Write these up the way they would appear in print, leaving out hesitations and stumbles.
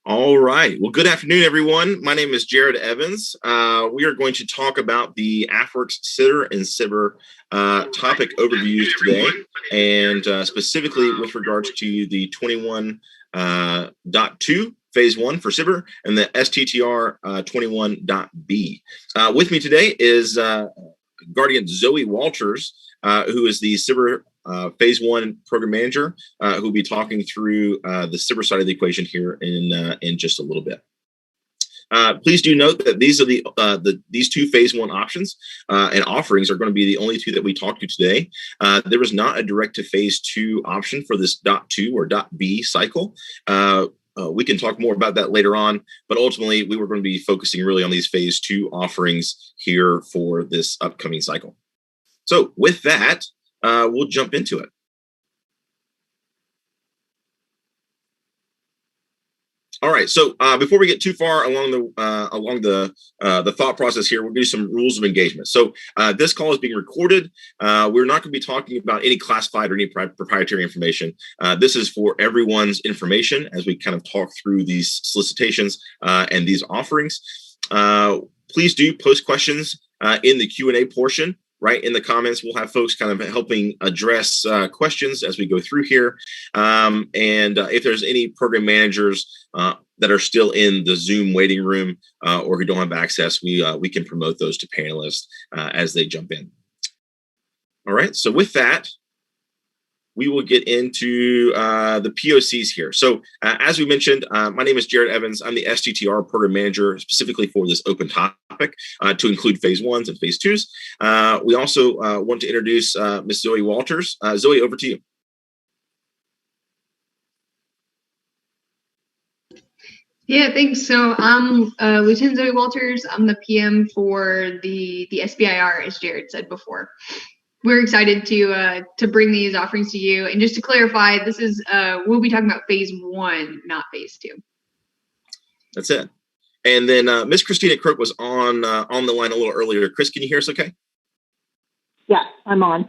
All right. Well, good afternoon, everyone. My name is Jared Evans. We are going to talk about the Afwerx sitter and SBIR topic overviews today, and specifically with regards to the 21.2 phase 1 for SBIR and the STTR 21.b. With me today is Guardian Zoe Walters, who is the SBIR phase 1 program manager, who will be talking through the SBIR side of the equation here in just a little bit. Please do note that these are these two phase 1 options and offerings are going to be the only two that we talk to today. There was not a direct to phase 2 option for this .2 or .b cycle. We can talk more about that later on, but ultimately we were going to be focusing really on these phase 2 offerings here for this upcoming cycle. So with that, we'll jump into it. All right. So before we get too far along the thought process here, we'll do some rules of engagement. So this call is being recorded. We're not going to be talking about any classified or any proprietary information. This is for everyone's information as we kind of talk through these solicitations and these offerings. Please do post questions in the Q&A portion. Right in the comments, we'll have folks kind of helping address questions as we go through here. And if there's any program managers that are still in the Zoom waiting room or who don't have access, we can promote those to panelists as they jump in. All right, so with that, we will get into the POCs here. So as we mentioned, my name is Jared Evans. I'm the STTR program manager specifically for this open topic to include phase 1s and phase 2s. We also want to introduce Ms. Zoe Walters. Zoe, over to you. Yeah, thanks. So I'm Lieutenant Zoe Walters. I'm the PM for the SBIR, as Jared said before. We're excited to bring these offerings to you. And just to clarify, this is we'll be talking about phase 1, not phase 2. That's it. And then Miss Christina Croak was on the line a little earlier. Chris, can you hear us okay? Yeah, I'm on.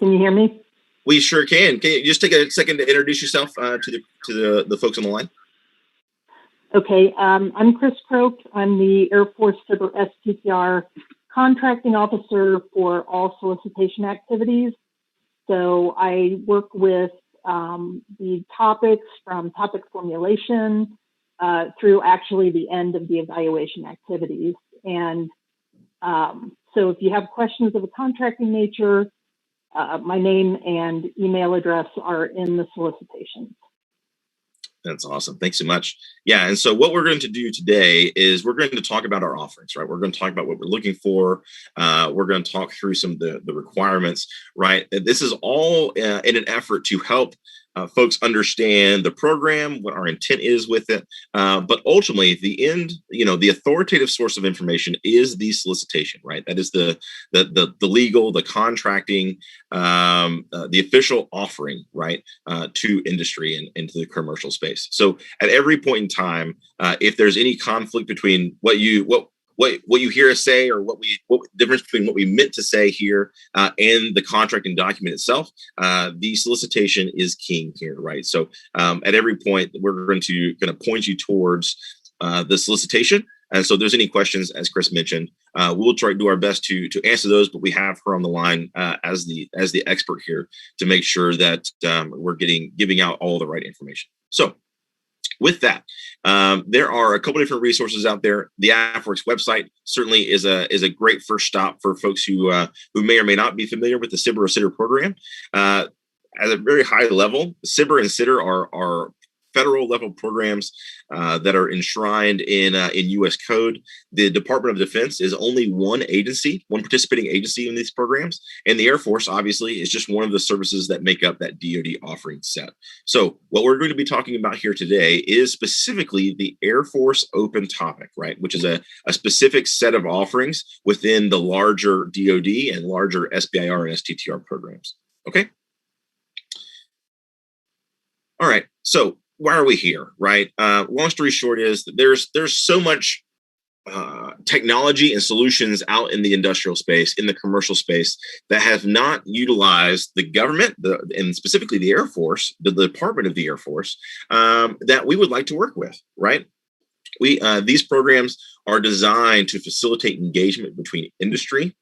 Can you hear me? We sure can. Can you just take a second to introduce yourself to the folks on the line? Okay, I'm Chris Croak. I'm the Air Force SBIR STTR contracting officer for all solicitation activities. So I work with the topics from topic formulation through actually the end of the evaluation activities. And so if you have questions of a contracting nature, my name and email address are in the solicitations. That's awesome. Thanks so much. Yeah. And so what we're going to do today is we're going to talk about our offerings, right? We're going to talk about what we're looking for. We're going to talk through some of the requirements, right? And this is all in an effort to help folks understand the program, what our intent is with it. But ultimately, the end, the authoritative source of information is the solicitation, right? That is the legal, the contracting, the official offering, right, to industry and to the commercial space. So at every point in time, if there's any conflict between what you hear us say or what difference between what we meant to say here and the contracting document itself, the solicitation is king here, right? So at every point, we're going to point you towards the solicitation. And so if there's any questions, as Chris mentioned, we'll try to do our best to answer those, but we have her on the line as the expert here to make sure that we're giving out all the right information. So with that, there are a couple different resources out there. The Afwerx website certainly is a great first stop for folks who may or may not be familiar with the SBIR or STTR program. At a very high level, SBIR and STTR are federal level programs that are enshrined in U.S. code. The Department of Defense is only one participating agency in these programs, and the Air Force obviously is just one of the services that make up that DoD offering set. So what we're going to be talking about here today is specifically the Air Force open topic, right, which is a specific set of offerings within the larger DoD and larger SBIR and STTR programs. Okay. All right. So why are we here, right? Long story short is that there's so much technology and solutions out in the industrial space, in the commercial space, that have not utilized the government, and specifically the Air Force, the Department of the Air Force, that we would like to work with, right? These programs are designed to facilitate engagement between industry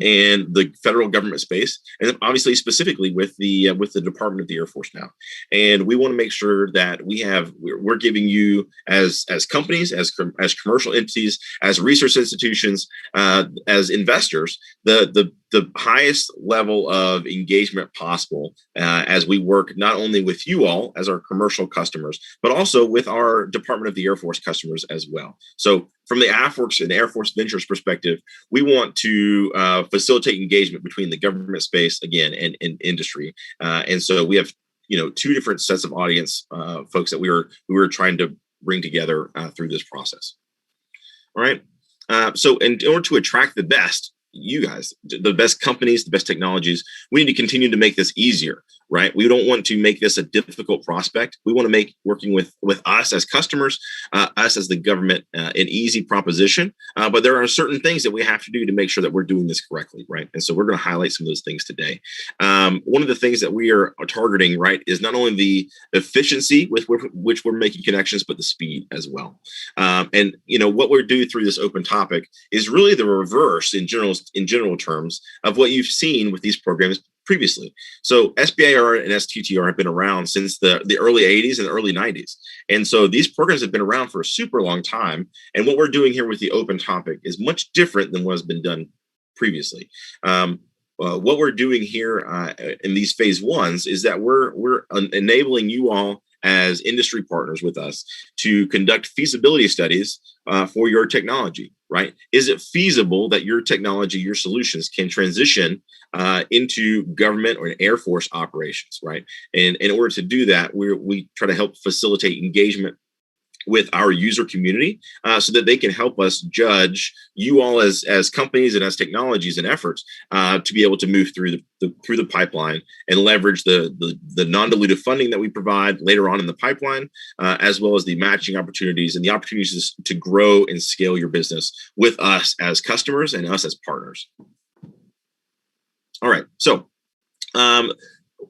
and the federal government space, and obviously specifically with the Department of the Air Force now. And we want to make sure that we're giving you as companies, as commercial entities, as research institutions, as investors, the highest level of engagement possible as we work not only with you all as our commercial customers, but also with our Department of the Air Force customers as well. So from the Afwerx and Air Force Ventures perspective, we want to facilitate engagement between the government space, again, and industry. And so we have, two different sets of audience folks that we were trying to bring together through this process. All right. So in order to attract the best, you guys, the best companies, the best technologies, we need to continue to make this easier, right? We don't want to make this a difficult prospect. We want to make working with us as customers, us as the government, an easy proposition. But there are certain things that we have to do to make sure that we're doing this correctly, right? And so we're going to highlight some of those things today. One of the things that we are targeting, right, is not only the efficiency with which we're making connections, but the speed as well. And what we're doing through this open topic is really the reverse in general terms of what you've seen with these programs previously. So SBIR and STTR have been around since the early 80s and the early 90s. And so these programs have been around for a super long time. And what we're doing here with the open topic is much different than what has been done previously. What we're doing here in these phase ones is that we're enabling you all as industry partners with us to conduct feasibility studies for your technology, right? Is it feasible that your technology, your solutions can transition into government or Air Force operations, right? And in order to do that, we try to help facilitate engagement with our user community so that they can help us judge you all as companies and as technologies and efforts to be able to move through the pipeline and leverage the non-dilutive funding that we provide later on in the pipeline, as well as the matching opportunities and the opportunities to grow and scale your business with us as customers and us as partners. All right, so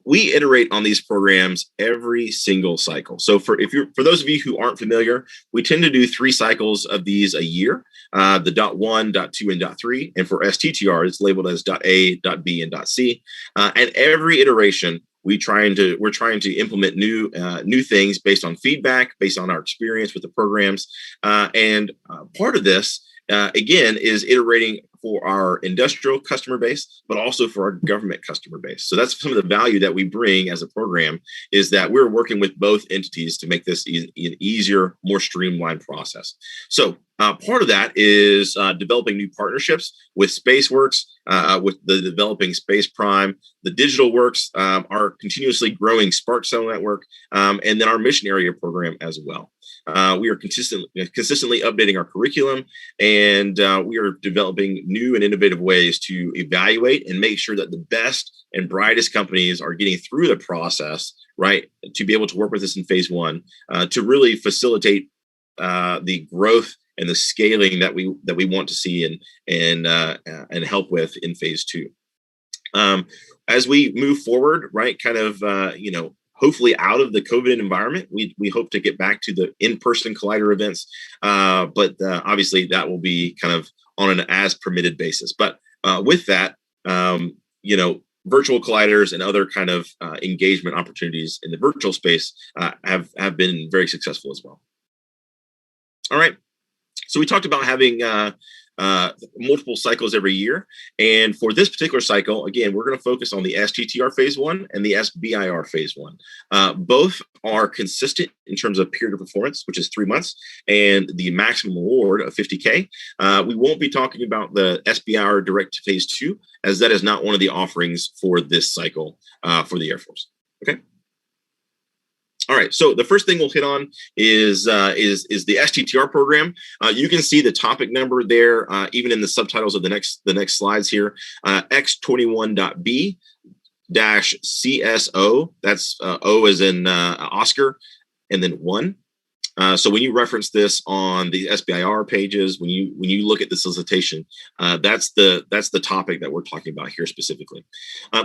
we iterate on these programs every single cycle. So for those of you who aren't familiar, we tend to do 3 cycles of these a year, the .1, .2, and .3. And for STTR, it's labeled as .A, .B, and .C. And every iteration, we're trying to implement new things based on feedback, based on our experience with the programs. And part of this, again, is iterating for our industrial customer base, but also for our government customer base. So that's some of the value that we bring as a program, is that we're working with both entities to make this an easier, more streamlined process. So part of that is developing new partnerships with SpaceWorks, with the developing Space Prime, the Digital Works, our continuously growing Spark Cell Network, and then our mission area program as well. We are consistently updating our curriculum, and we are developing new and innovative ways to evaluate and make sure that the best and brightest companies are getting through the process, right, to be able to work with us in phase 1 to really facilitate the growth and the scaling that we want to see and help with in phase 2. As we move forward, right, kind of hopefully out of the COVID environment, we hope to get back to the in-person Collider events, but obviously that will be kind of on an as permitted basis. But with that, virtual colliders and other kind of engagement opportunities in the virtual space have been very successful as well. All right, so we talked about having multiple cycles every year. And for this particular cycle, again, we're going to focus on the STTR phase 1 and the SBIR phase 1. Both are consistent in terms of period of performance, which is 3 months, and the maximum award of $50K. We won't be talking about the SBIR direct to phase 2, as that is not one of the offerings for this cycle for the Air Force. Okay. All right, so the first thing we'll hit on is the STTR program. You can see the topic number there, even in the subtitles of the next slides here. X21.B-CSO. That's O as in Oscar, and then 1. So when you reference this on the SBIR pages, when you look at the solicitation, that's the topic that we're talking about here specifically.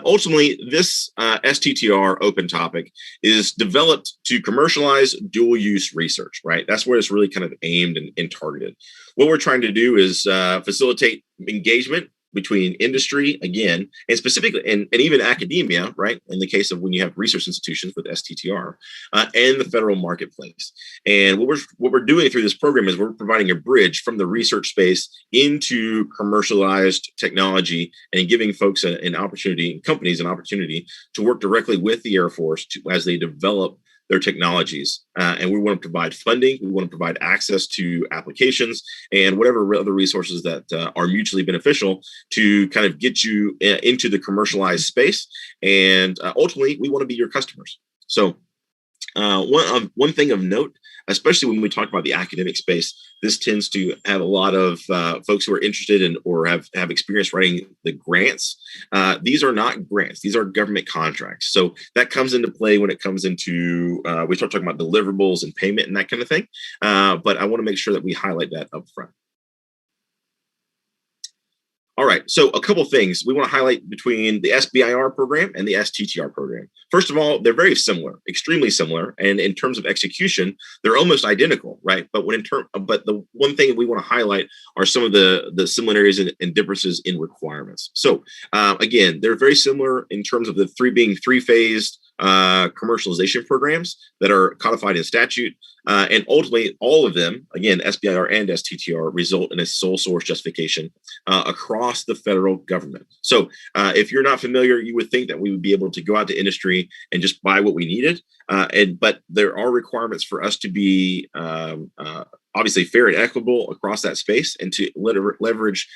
Ultimately, this STTR open topic is developed to commercialize dual use research, right? That's where it's really kind of aimed and targeted. What we're trying to do is facilitate engagement between industry, again, and specifically, and even academia, right? In the case of when you have research institutions with STTR, and the federal marketplace. And what we're doing through this program is we're providing a bridge from the research space into commercialized technology and giving folks an opportunity, companies an opportunity to work directly with the Air Force as they develop their technologies. And we want to provide funding. We want to provide access to applications and whatever other resources that are mutually beneficial to kind of get you into the commercialized space. And ultimately, we want to be your customers. So one thing of note, especially when we talk about the academic space, this tends to have a lot of folks who are interested in or have experience writing the grants. These are not grants. These are government contracts. So that comes into play when it comes into, we start talking about deliverables and payment and that kind of thing. But I want to make sure that we highlight that up front. All right, so a couple things we want to highlight between the SBIR program and the STTR program. First of all, they're very similar, extremely similar, and in terms of execution, they're almost identical, right? But but the one thing we want to highlight are some of the similarities and differences in requirements. So again, they're very similar in terms of the being three-phased commercialization programs that are codified in statute. And ultimately, all of them, again, SBIR and STTR, result in a sole source justification across the federal government. So if you're not familiar, you would think that we would be able to go out to industry and just buy what we needed. But there are requirements for us to be obviously fair and equitable across that space and to leverage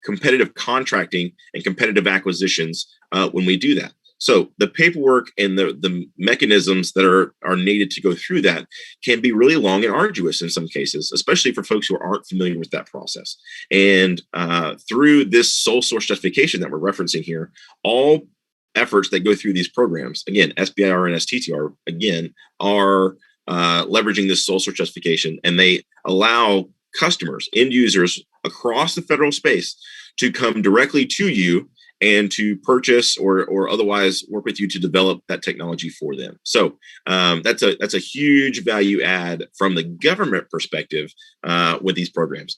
competitive contracting and competitive acquisitions when we do that. So the paperwork and the mechanisms that are needed to go through that can be really long and arduous in some cases, especially for folks who aren't familiar with that process. And through this sole source justification that we're referencing here, all efforts that go through these programs, again, SBIR and STTR, again, are leveraging this sole source justification, and they allow customers, end users across the federal space to come directly to you and to purchase or otherwise work with you to develop that technology for them. So that's a huge value add from the government perspective with these programs.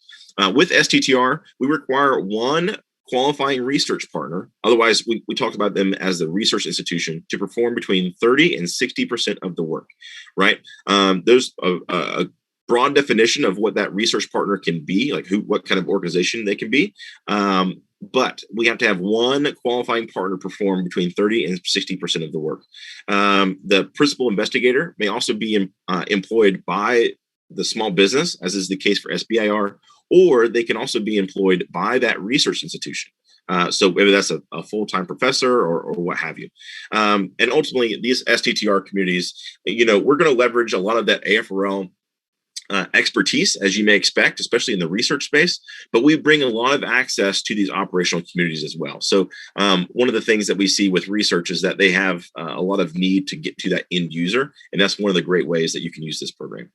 With STTR, we require one qualifying research partner. Otherwise, we talk about them as the research institution to perform between 30 and 60% of the work, right? There's a broad definition of what that research partner can be, like what kind of organization they can be. But we have to have one qualifying partner perform between 30 and 60% of the work. The principal investigator may also be employed by the small business, as is the case for SBIR, or they can also be employed by that research institution. So whether that's a full-time professor or what have you. And ultimately, these STTR communities, we're going to leverage a lot of that AFRL expertise, as you may expect, especially in the research space, but we bring a lot of access to these operational communities as well. So one of the things that we see with research is that they have a lot of need to get to that end user, and that's one of the great ways that you can use this program.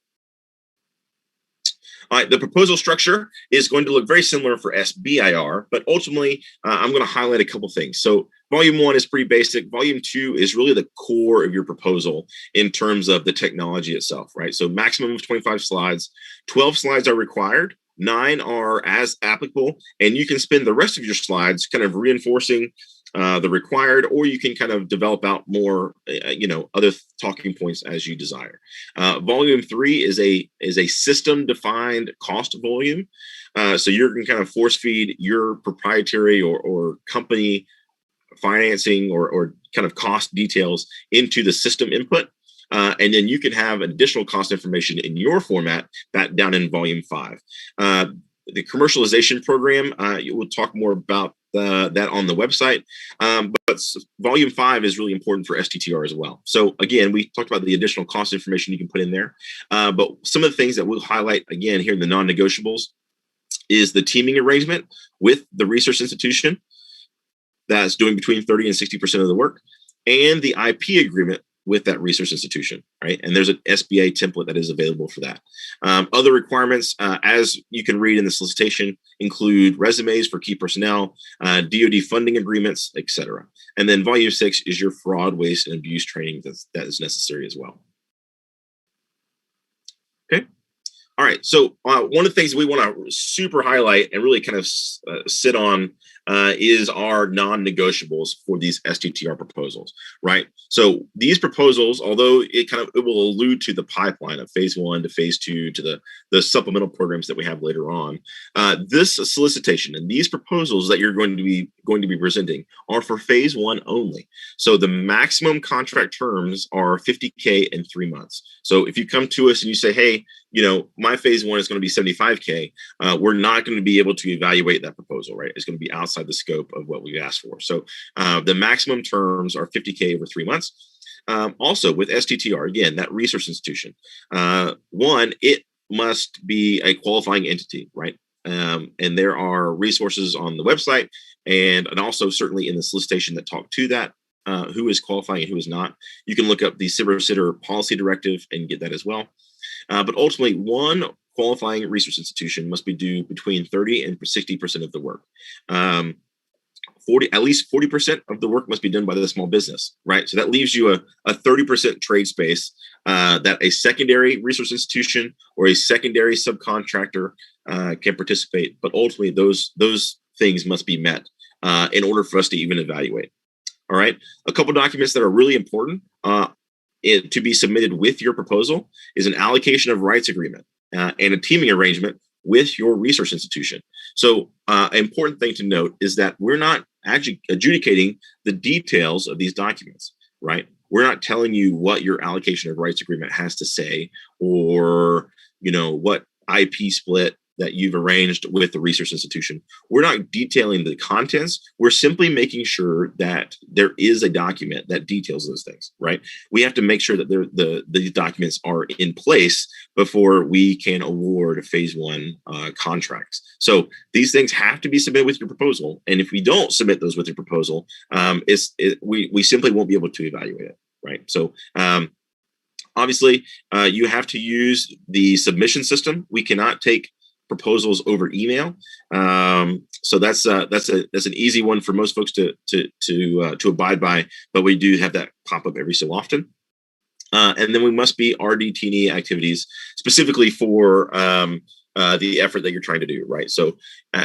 All right, the proposal structure is going to look very similar for SBIR, but ultimately, I'm going to highlight a couple things. So Volume 1 is pretty basic. Volume 2 is really the core of your proposal in terms of the technology itself, right? So maximum of 25 slides, 12 slides are required, 9 are as applicable, and you can spend the rest of your slides kind of reinforcing the required, or you can kind of develop out more, other talking points as you desire. Volume 3 is a system-defined cost volume. So you can kind of force feed your proprietary or company financing or kind of cost details into the system input. And then you can have additional cost information in your format that down in Volume 5. The commercialization program, we'll talk more about that on the website. But Volume 5 is really important for STTR as well. So again, we talked about the additional cost information you can put in there. But some of the things that we'll highlight again here in the non-negotiables is the teaming arrangement with the research institution that's doing between 30 and 60% of the work, and the IP agreement with that research institution, right? And there's an SBA template that is available for that. Other requirements, as you can read in the solicitation, include resumes for key personnel, DoD funding agreements, etc. And then volume 6 is your fraud, waste, and abuse training that is necessary as well. Okay. All right. So one of the things we want to super highlight and really kind of sit on is our non-negotiables for these STTR proposals, right? So these proposals, although it will allude to the pipeline of phase 1 to phase 2 to the supplemental programs that we have later on, this solicitation and these proposals that you're going to be presenting are for phase 1 only. So the maximum contract terms are $50K in 3 months. So if you come to us and you say, hey, my phase 1 is going to be $75K, we're not going to be able to evaluate that proposal, right? It's going to be outside the scope of what we asked for. So the maximum terms are $50K over 3 months. Also with STTR, again, that research institution, one, it must be a qualifying entity, right? And there are resources on the website and also certainly in the solicitation that talk to that, who is qualifying and who is not. You can look up the SBIR policy directive and get that as well. But ultimately, one qualifying research institution must be due between 30 and 60% of the work. At least 40% of the work must be done by the small business, right? So that leaves you a 30% trade space that a secondary research institution or a secondary subcontractor can participate. But ultimately, those things must be met in order for us to even evaluate. All right. A couple documents that are really important to be submitted with your proposal is an allocation of rights agreement and a teaming arrangement with your research institution. So an important thing to note is that we're not actually adjudicating the details of these documents, right? We're not telling you what your allocation of rights agreement has to say or, what IP split that you've arranged with the research institution. We're not detailing the contents. We're simply making sure that there is a document that details those things, right? We have to make sure that these documents are in place before we can award phase 1 contracts. So these things have to be submitted with your proposal. And if we don't submit those with your proposal, we simply won't be able to evaluate it, right? So obviously, you have to use the submission system. We cannot take proposals over email, so that's an easy one for most folks to abide by. But we do have that pop up every so often, and then we must be RDT&E activities specifically for the effort that you're trying to do. Right. So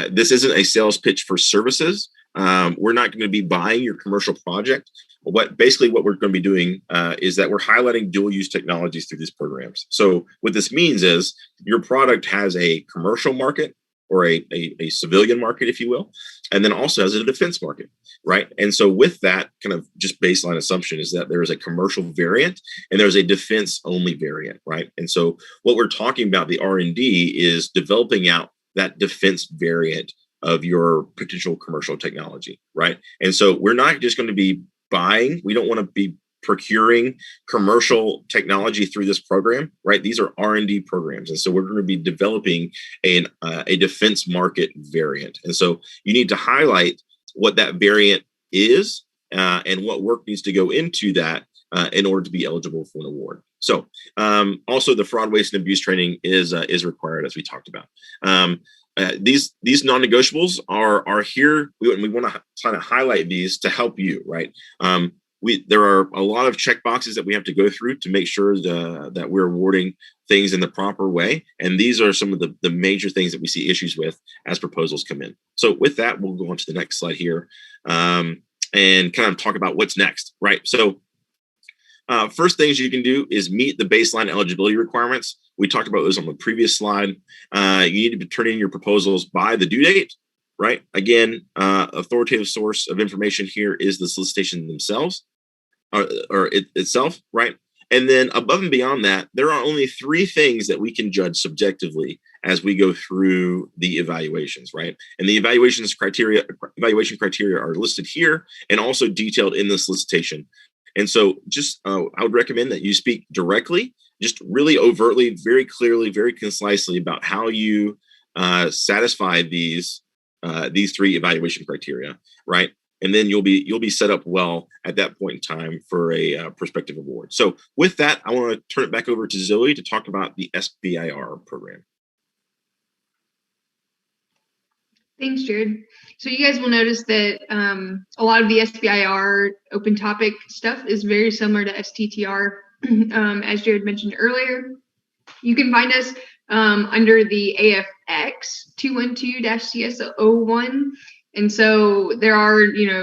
this isn't a sales pitch for services. We're not going to be buying your commercial project. What we're going to be doing is that we're highlighting dual use technologies through these programs. So what this means is your product has a commercial market or a civilian market, if you will, and then also has a defense market, right? And so with that kind of just baseline assumption is that there is a commercial variant and there's a defense only variant, right? And so what we're talking about, the R&D, is developing out that defense variant of your potential commercial technology, right? And so we're not just going to be buying. We don't want to be procuring commercial technology through this program, right? These are R&D programs. And so we're going to be developing a defense market variant. And so you need to highlight what that variant is and what work needs to go into that in order to be eligible for an award. So also the fraud, waste, and abuse training is required, as we talked about. These non-negotiables are here. We want to kind of highlight these to help you, right? There are a lot of check boxes that we have to go through to make sure that we're awarding things in the proper way. And these are some of the major things that we see issues with as proposals come in. So with that, we'll go on to the next slide here and kind of talk about what's next, right? So first things you can do is meet the baseline eligibility requirements. We talked about those on the previous slide. You need to be turning in your proposals by the due date, right? Again, authoritative source of information here is the solicitation themselves itself, right? And then above and beyond that, there are only 3 things that we can judge subjectively as we go through the evaluations, right? And the evaluation criteria are listed here and also detailed in the solicitation. And so just I would recommend that you speak directly, just really overtly, very clearly, very concisely about how you satisfy these 3 evaluation criteria, right? and then you'll be set up well at that point in time for a prospective award. So with that, I want to turn it back over to Zoe to talk about the SBIR program. Thanks, Jared. So you guys will notice that a lot of the SBIR open topic stuff is very similar to STTR. As Jared mentioned earlier, you can find us under the Afwerx 212-CS01. And so there are,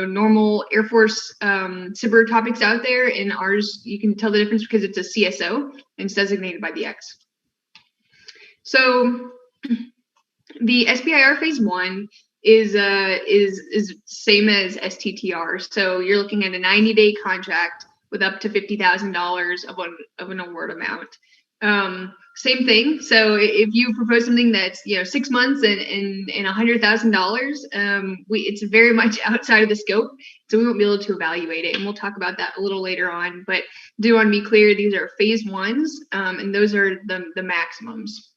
normal Air Force SBIR topics out there, and ours, you can tell the difference because it's a CSO and it's designated by the X. So the SBIR phase 1 is same as STTR. So you're looking at a 90-day contract with up to $50,000 of an award amount. Same thing. So if you propose something that's 6 months and $100,000, it's very much outside of the scope, so we won't be able to evaluate it, and we'll talk about that a little later on. But do want to be clear, these are phase 1s, and those are the maximums.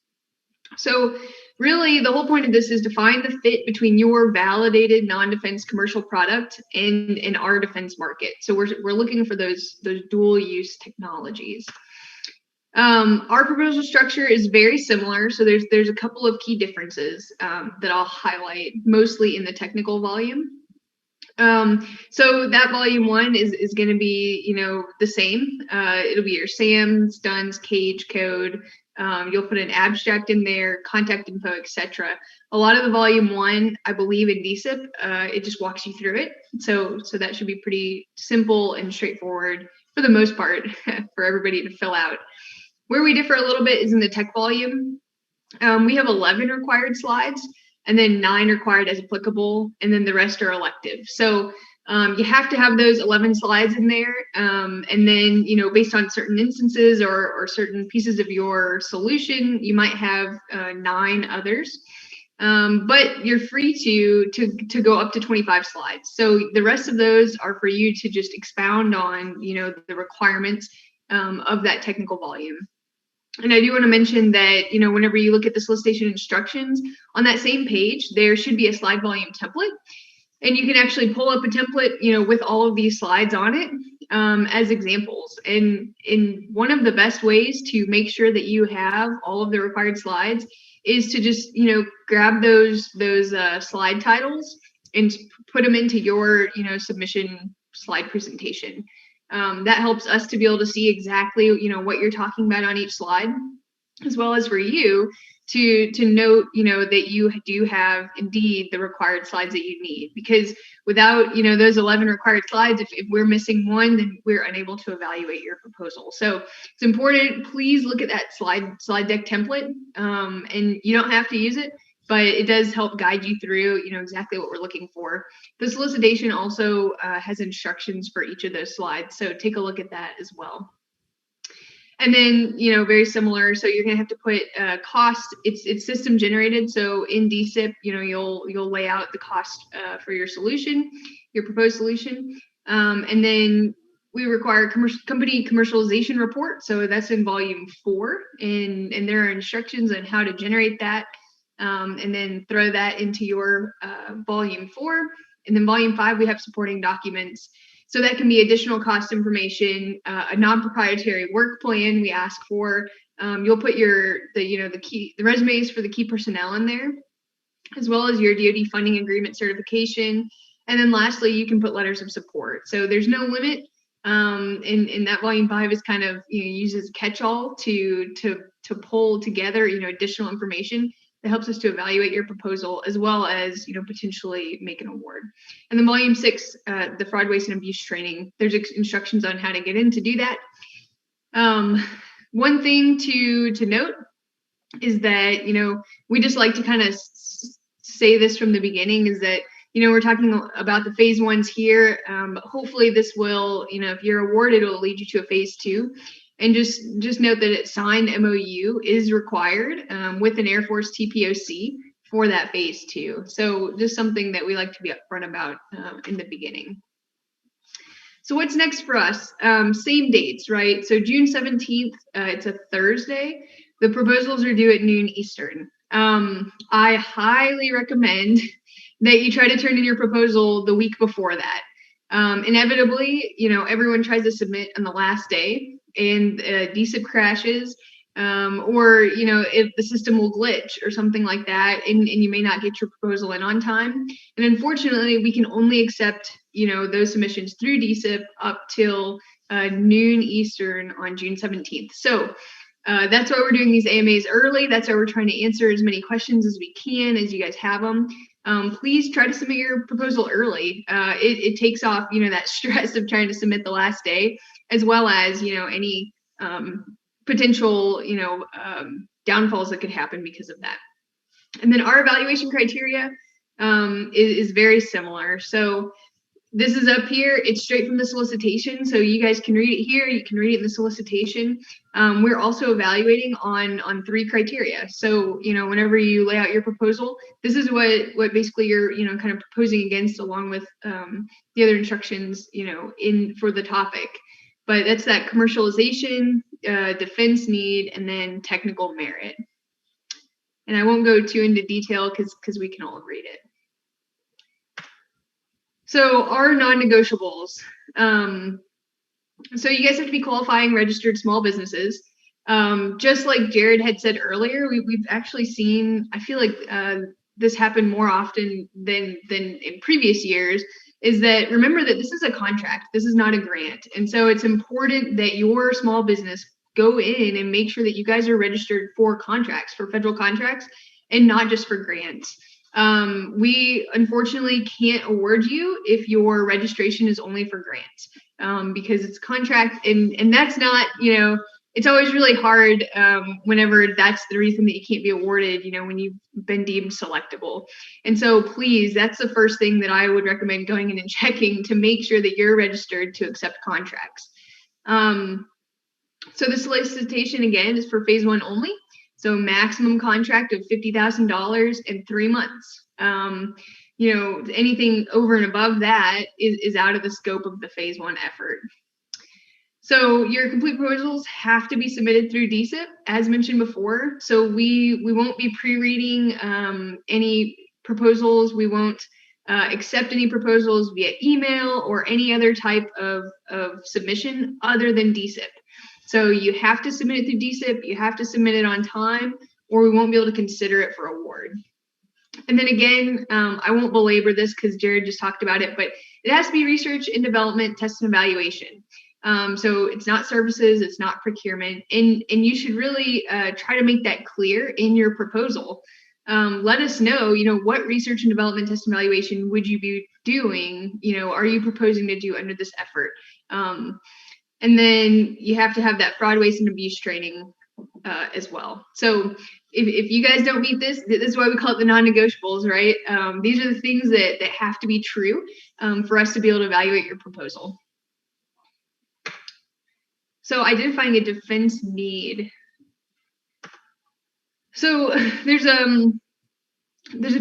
So really, the whole point of this is to find the fit between your validated non-defense commercial product and our defense market. So we're looking for those dual use technologies. Our proposal structure is very similar. So there's a couple of key differences that I'll highlight, mostly in the technical volume. So that volume 1 is going to be, the same. It'll be your SAM, STUNS, cage code. You'll put an abstract in there, contact info, etc. A lot of the volume 1, I believe in DSIP, it just walks you through it. So that should be pretty simple and straightforward for the most part for everybody to fill out. Where we differ a little bit is in the tech volume. We have 11 required slides, and then 9 required as applicable, and then the rest are elective. So you have to have those 11 slides in there, and then based on certain instances or certain pieces of your solution, you might have 9 others. But you're free to go up to 25 slides. So the rest of those are for you to just expound on the requirements of that technical volume. And I do want to mention that, whenever you look at the solicitation instructions, on that same page, there should be a slide volume template. And you can actually pull up a template, with all of these slides on it as examples. And one of the best ways to make sure that you have all of the required slides is to just, grab those slide titles and put them into your, submission slide presentation. That helps us to be able to see exactly, what you're talking about on each slide, as well as for you to note, that you do have indeed the required slides that you need. Because without, those 11 required slides, if we're missing one, then we're unable to evaluate your proposal. So it's important, please look at that slide deck template, and you don't have to use it, but it does help guide you through, exactly what we're looking for. The solicitation also has instructions for each of those slides, so take a look at that as well. And then, very similar. So you're going to have to put cost. It's system generated. So in DSIP, you'll lay out the cost for your solution, your proposed solution, and then we require company commercialization report. So that's in volume 4, and there are instructions on how to generate that. And then throw that into your volume 4. And then volume 5, we have supporting documents. So that can be additional cost information, a non-proprietary work plan we ask for. You'll put the resumes for the key personnel in there, as well as your DoD funding agreement certification. And then lastly, you can put letters of support. So there's no limit. And that volume 5 is kind of uses catch-all to pull together additional information that helps us to evaluate your proposal, as well as potentially make an award. And then volume 6, the fraud, waste, and abuse training. There's instructions on how to get in to do that. One thing to note is that we just like to kind of say this from the beginning, is that we're talking about the phase 1s here, but hopefully this will, if you're awarded, it will lead you to a phase 2. And just note that a signed MOU is required with an Air Force TPOC for that phase 2. So just something that we like to be upfront about in the beginning. So what's next for us? Same dates, right? So June 17th, it's a Thursday. The proposals are due at noon Eastern. I highly recommend that you try to turn in your proposal the week before that. Inevitably, everyone tries to submit on the last day, and DSIP crashes, or if the system will glitch or something like that, and you may not get your proposal in on time. And unfortunately, we can only accept those submissions through DSIP up till noon Eastern on June 17th. So that's why we're doing these AMAs early. That's why we're trying to answer as many questions as we can, as you guys have them. Please try to submit your proposal early. It takes off, that stress of trying to submit the last day, as well as, any potential, downfalls that could happen because of that. And then our evaluation criteria is very similar. So this is up here. It's straight from the solicitation. So you guys can read it here. You can read it in the solicitation. We're also evaluating on 3 criteria. So, whenever you lay out your proposal, this is what basically you're, kind of proposing against, along with the other instructions, for the topic. But that's that commercialization, defense need, and then technical merit. And I won't go too into detail because we can all read it. So our non-negotiables. So you guys have to be qualifying registered small businesses. Just like Jared had said earlier, we've actually seen, I feel like this happened more often than in previous years, is that remember that this is a contract. This is not a grant. And so it's important that your small business go in and make sure that you guys are registered for contracts, for federal contracts, and not just for grants. We unfortunately can't award you if your registration is only for grants, because it's contract, and that's not, it's always really hard whenever that's the reason that you can't be awarded, when you've been deemed selectable. And so please, that's the first thing that I would recommend going in and checking to make sure that you're registered to accept contracts. So the solicitation, again, is for phase 1 only. So maximum contract of $50,000 in 3 months. Anything over and above that is out of the scope of the phase 1 effort. So your complete proposals have to be submitted through DSIP, as mentioned before. So we won't be pre-reading any proposals. We won't accept any proposals via email or any other type of submission other than DSIP. So you have to submit it through DSIP, you have to submit it on time, or we won't be able to consider it for award. And then again, I won't belabor this because Jared just talked about it, but it has to be research and development, test and evaluation. So it's not services, it's not procurement, and you should really try to make that clear in your proposal. Let us know, what research and development, test and evaluation would you be doing? Are you proposing to do under this effort? And then you have to have that fraud, waste, and abuse training as well. So if you guys don't meet this is why we call it the non-negotiables, right? These are the things that have to be true for us to be able to evaluate your proposal. So identifying a defense need. So there's a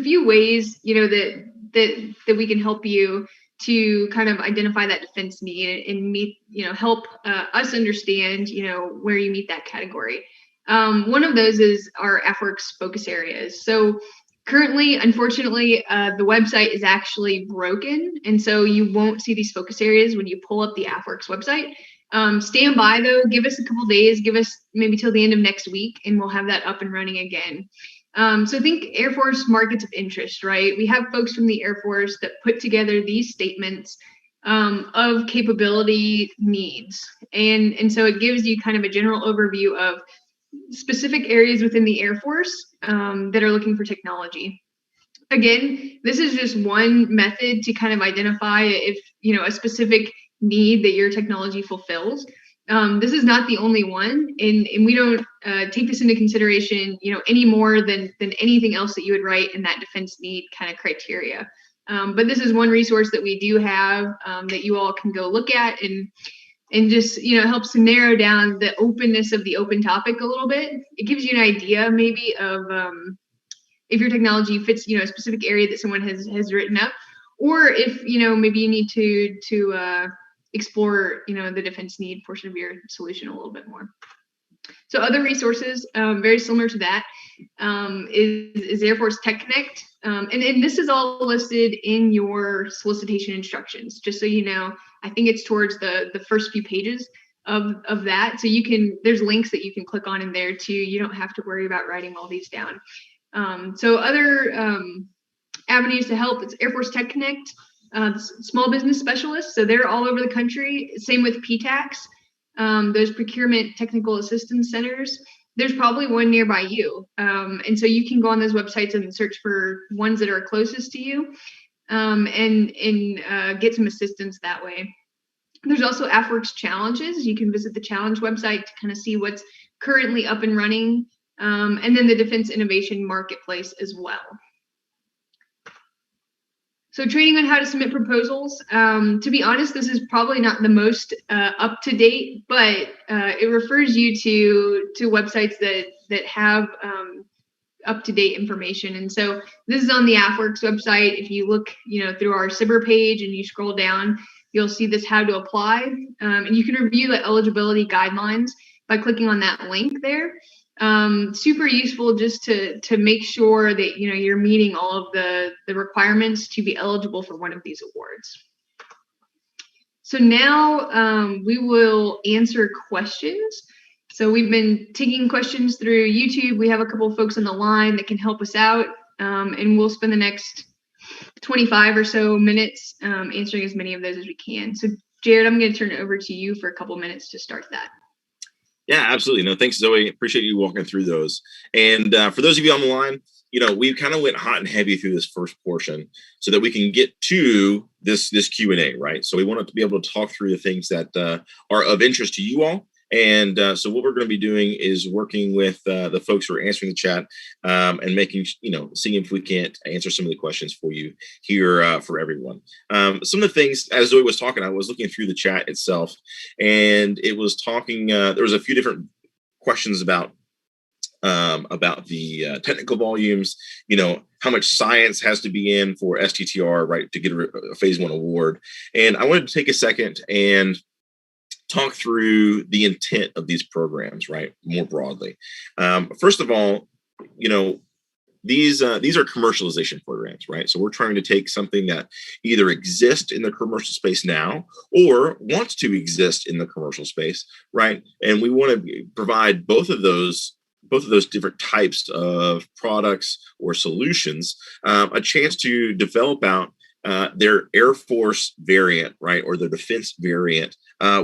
few ways, that we can help you to kind of identify that defense need and meet, help us understand, where you meet that category. One of those is our Afwerx focus areas. So currently, unfortunately, the website is actually broken, and so you won't see these focus areas when you pull up the Afwerx website. Stand by though, give us a couple days, give us maybe till the end of next week, and we'll have that up and running again. So think Air Force markets of interest, right? We have folks from the Air Force that put together these statements of capability needs. And so it gives you kind of a general overview of specific areas within the Air Force that are looking for technology. Again, this is just one method to kind of identify if, a specific need that your technology fulfills. This is not the only one, and we don't take this into consideration, any more than anything else that you would write in that defense need kind of criteria. But this is one resource that we do have that you all can go look at and just, helps to narrow down the openness of the open topic a little bit. It gives you an idea maybe of if your technology fits, a specific area that someone has written up, or if, maybe you need to explore, the defense need portion of your solution a little bit more. So other resources, very similar to that. is Air Force Tech Connect. And this is all listed in your solicitation instructions, just so you know. I think it's towards the first few pages of that. So there's links that you can click on in there too. You don't have to worry about writing all these down. So other avenues to help, it's Air Force Tech Connect, small business specialists. So they're all over the country. Same with PTACs, those procurement technical assistance centers. There's probably one nearby you. And so you can go on those websites and search for ones that are closest to you, and get some assistance that way. There's also Afwerx challenges. You can visit the challenge website to kind of see what's currently up and running, and then the Defense Innovation Marketplace as well. So training on how to submit proposals. To be honest, this is probably not the most up to date, but it refers you to websites that have up to date information. And so this is on the Afwerx website. If you look, through our SBIR page and you scroll down, you'll see this how to apply, and you can review the eligibility guidelines by clicking on that link there. Super useful just to make sure that you're meeting all of the requirements to be eligible for one of these awards. So now we will answer questions. So we've been taking questions through YouTube. We have a couple of folks on the line that can help us out, and we'll spend the next 25 or so minutes answering as many of those as we can. So Jared, I'm going to turn it over to you for a couple minutes to start that. Yeah, absolutely. No, thanks, Zoe. Appreciate you walking through those. And for those of you on the line, we kind of went hot and heavy through this first portion so that we can get to this Q&A, right? So we wanted to be able to talk through the things that are of interest to you all. And so what we're going to be doing is working with the folks who are answering the chat, and making, seeing if we can't answer some of the questions for you here for everyone. Some of the things, as Zoe was talking, I was looking through the chat itself, and it was talking, there was a few different questions about the technical volumes, how much science has to be in for STTR, right, to get a phase 1 award. And I wanted to take a second and talk through the intent of these programs, right, more broadly. First of all, these are commercialization programs, right? So we're trying to take something that either exists in the commercial space now or wants to exist in the commercial space, right? And we want to provide both of those different types of products or solutions a chance to develop out their Air Force variant, right, or their defense variant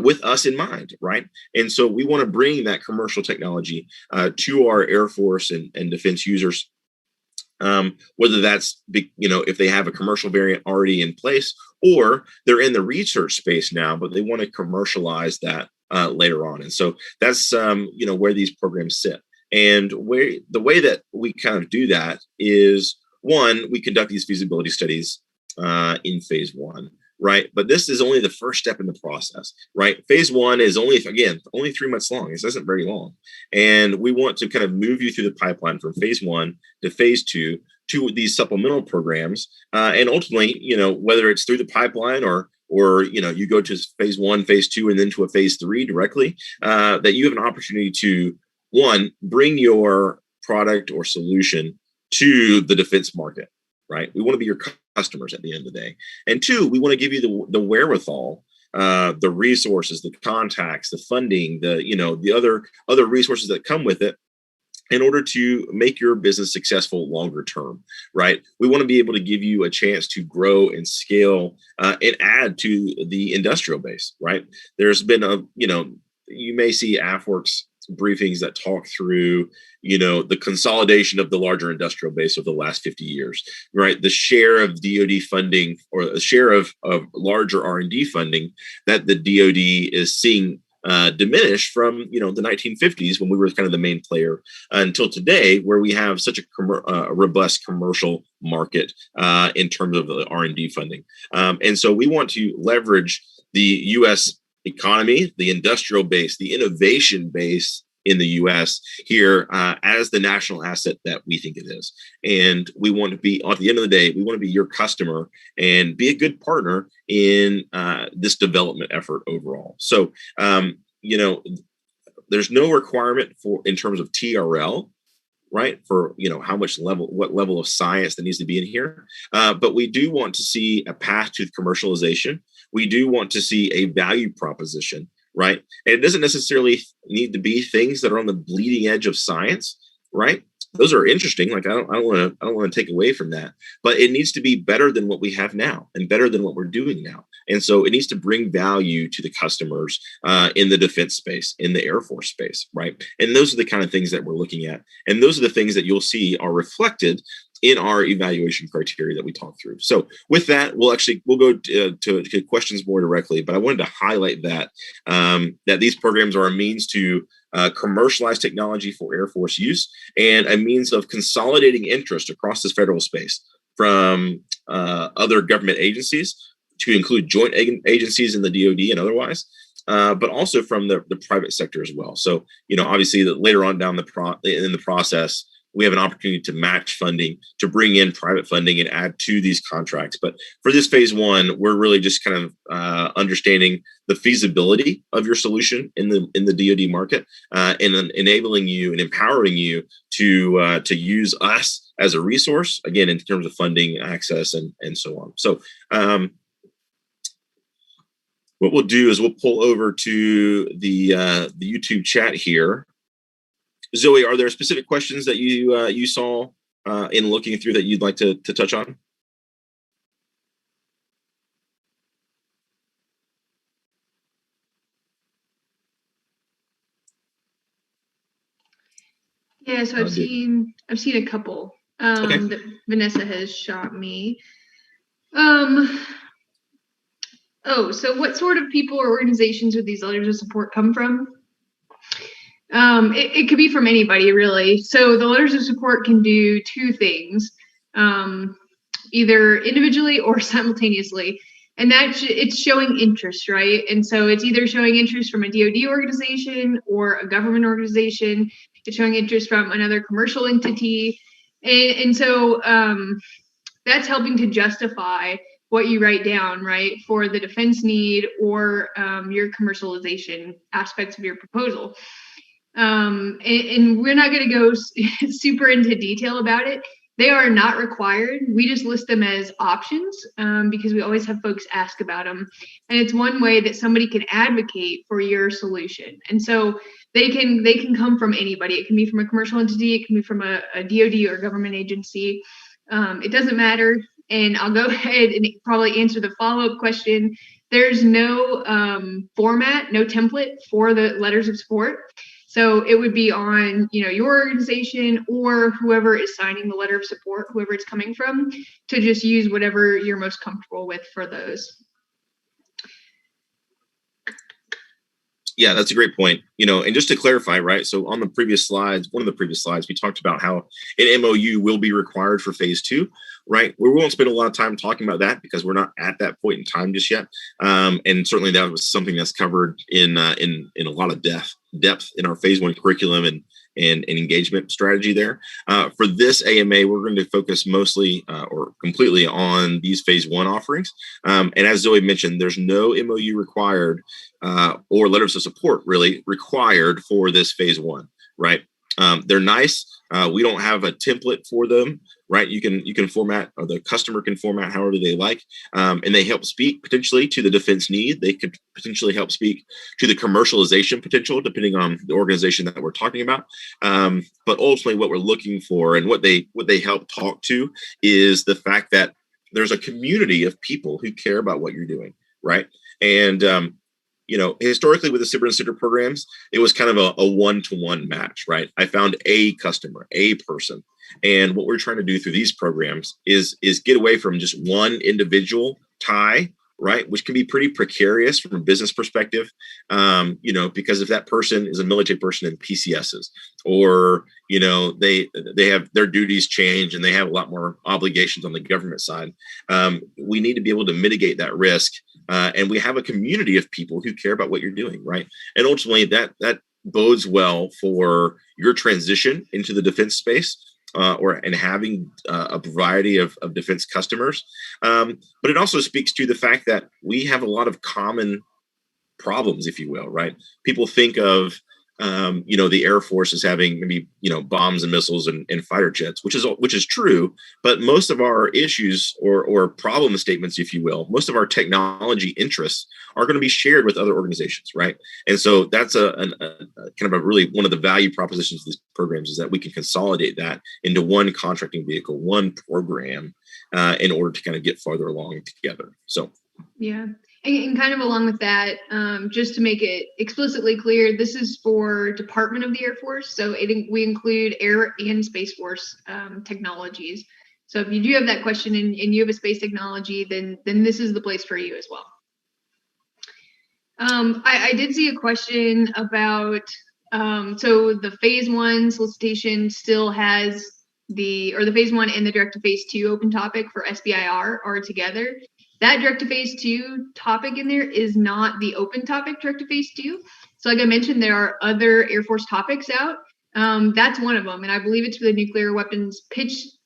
with us in mind, right? And so we want to bring that commercial technology to our Air Force and defense users, whether that's, if they have a commercial variant already in place or they're in the research space now, but they want to commercialize that later on. And so that's, where these programs sit. And the way that we kind of do that is, one, we conduct these feasibility studies in phase 1, right? But this is only the first step in the process, right? Phase 1 is only 3 months long. This isn't very long. And we want to kind of move you through the pipeline from phase 1 to phase 2 to these supplemental programs. And ultimately, whether it's through the pipeline or you go to phase 1, phase 2, and then to a phase 3 directly, that you have an opportunity to, one, bring your product or solution to the defense market, right? We want to be your customers at the end of the day. And two, we want to give you the wherewithal, the resources, the contacts, the funding, the other resources that come with it in order to make your business successful longer term, right? We want to be able to give you a chance to grow and scale and add to the industrial base, right? There's been you may see Afwerx briefings that talk through, the consolidation of the larger industrial base over the last 50 years, right? The share of DoD funding or a share of larger R&D funding that the DoD is seeing diminish from, the 1950s when we were kind of the main player until today, where we have such a robust commercial market in terms of the R&D funding. And so we want to leverage the U.S. economy, the industrial base, the innovation base in the U.S. here as the national asset that we think it is. And we want to be, at the end of the day, we want to be your customer and be a good partner in this development effort overall. So, there's no requirement in terms of TRL right? For, what level of science that needs to be in here. But we do want to see a path to commercialization. We do want to see a value proposition, right? And it doesn't necessarily need to be things that are on the bleeding edge of science, right? Those are interesting. Like I don't want to take away from that, but it needs to be better than what we have now and better than what we're doing now. And so it needs to bring value to the customers in the defense space, in the Air Force space, right? And those are the kind of things that we're looking at. And those are the things that you'll see are reflected in our evaluation criteria that we talk through. So with that, we'll go to questions more directly, but I wanted to highlight that these programs are a means to commercialize technology for Air Force use and a means of consolidating interest across this federal space from other government agencies to include joint agencies in the DoD and otherwise, but also from the private sector as well. So, obviously later on down in the process, we have an opportunity to match funding, to bring in private funding and add to these contracts. But for this phase one, we're really just kind of understanding the feasibility of your solution in the DoD market, and enabling you and empowering you to use us as a resource, again, in terms of funding, access, and so on. So what we'll do is we'll pull over to the YouTube chat here. Zoe, are there specific questions that you saw in looking through that you'd like to touch on? Yeah, so I've seen a couple Okay. that Vanessa has shot me. So what sort of people or organizations would these letters of support come from? It could be from anybody, really. So the letters of support can do two things, either individually or simultaneously. And it's showing interest, right? And so it's either showing interest from a DoD organization or a government organization. It's showing interest from another commercial entity. And so that's helping to justify what you write down, right, for the defense need or your commercialization aspects of your proposal. And we're not going to go super into detail about it. They are not required. We just list them as options because we always have folks ask about them. And it's one way that somebody can advocate for your solution. And so they can come from anybody. It can be from a commercial entity. It can be from a DoD or government agency. It doesn't matter. And I'll go ahead and probably answer the follow-up question. There's no format, no template for the letters of support. So it would be on, your organization or whoever is signing the letter of support, whoever it's coming from, to just use whatever you're most comfortable with for those. Yeah, that's a great point. And just to clarify, right? So on the previous slides, one of the previous slides, we talked about how an MOU will be required for phase two, right? We won't spend a lot of time talking about that because we're not at that point in time just yet. And certainly that was something that's covered in a lot of depth in our phase one curriculum and engagement strategy there. For this AMA, we're going to focus mostly or completely on these phase one offerings. And as Zoe mentioned, there's no MOU required or letters of support really required for this phase one, right? They're nice. We don't have a template for them, right? You can format, or the customer can format however they like, and they help speak potentially to the defense need. They could potentially help speak to the commercialization potential, depending on the organization that we're talking about. But ultimately, what we're looking for and what they help talk to is the fact that there's a community of people who care about what you're doing, right? And historically with the cyber incident programs, it was kind of a one-to-one match, right? I found a customer, a person. And what we're trying to do through these programs is get away from just one individual tie, right? Which can be pretty precarious from a business perspective, because if that person is a military person in PCSs, or, they have their duties change and they have a lot more obligations on the government side, we need to be able to mitigate that risk. And we have a community of people who care about what you're doing, right? And ultimately that bodes well for your transition into the defense space, and having a variety of defense customers. But it also speaks to the fact that we have a lot of common problems, if you will, right? People think of the Air Force is having maybe, bombs and missiles and fighter jets, which is true. But most of our issues or problem statements, if you will, most of our technology interests are going to be shared with other organizations, right? And so that's a kind of a really one of the value propositions of these programs is that we can consolidate that into one contracting vehicle, one program, in order to kind of get farther along together. So yeah. And kind of along with that, just to make it explicitly clear, this is for Department of the Air Force. So we include Air and Space Force technologies. So if you do have that question and you have a space technology, then this is the place for you as well. I did see a question about, so the phase 1 solicitation still has the phase 1 and the direct to phase 2 open topic for SBIR are together. That direct to phase 2 topic in there is not the open topic direct to phase 2. So like I mentioned, there are other Air Force topics out. That's one of them. And I believe it's for the Nuclear Weapons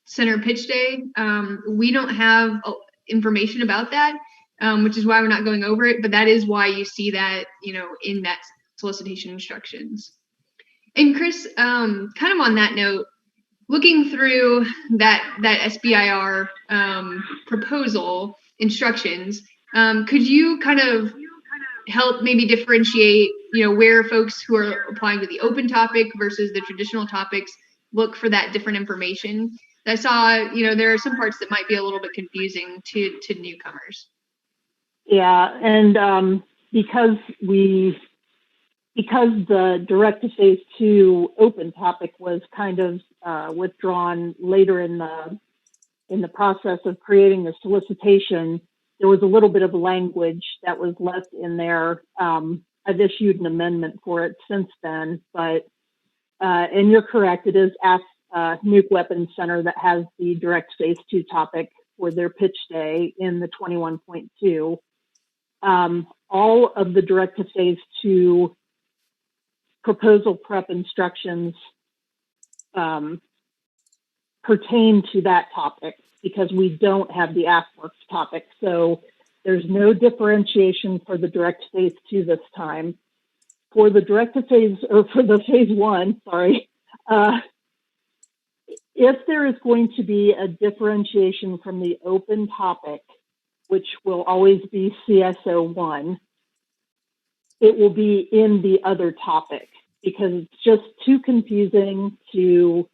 Center Pitch Day. We don't have information about that, which is why we're not going over it. But that is why you see that, in that solicitation instructions. And Chris, kind of on that note, looking through that SBIR proposal instructions, could you kind of help maybe differentiate, where folks who are applying to the open topic versus the traditional topics look for that different information? I saw, there are some parts that might be a little bit confusing to newcomers. Yeah, and because the direct to phase 2 open topic was kind of withdrawn later in the process of creating the solicitation, there was a little bit of language that was left in there. I've issued an amendment for it since then, but and you're correct, it is Nuke Weapons Center that has the direct phase 2 topic for their pitch day in the 21.2. All of the direct to phase 2 proposal prep instructions pertain to that topic because we don't have the Afwerx topic. So there's no differentiation for the direct phase 2 this time. For the direct to phase, or for the phase 1, sorry, if there is going to be a differentiation from the open topic, which will always be CSO1, it will be in the other topic because it's just too confusing to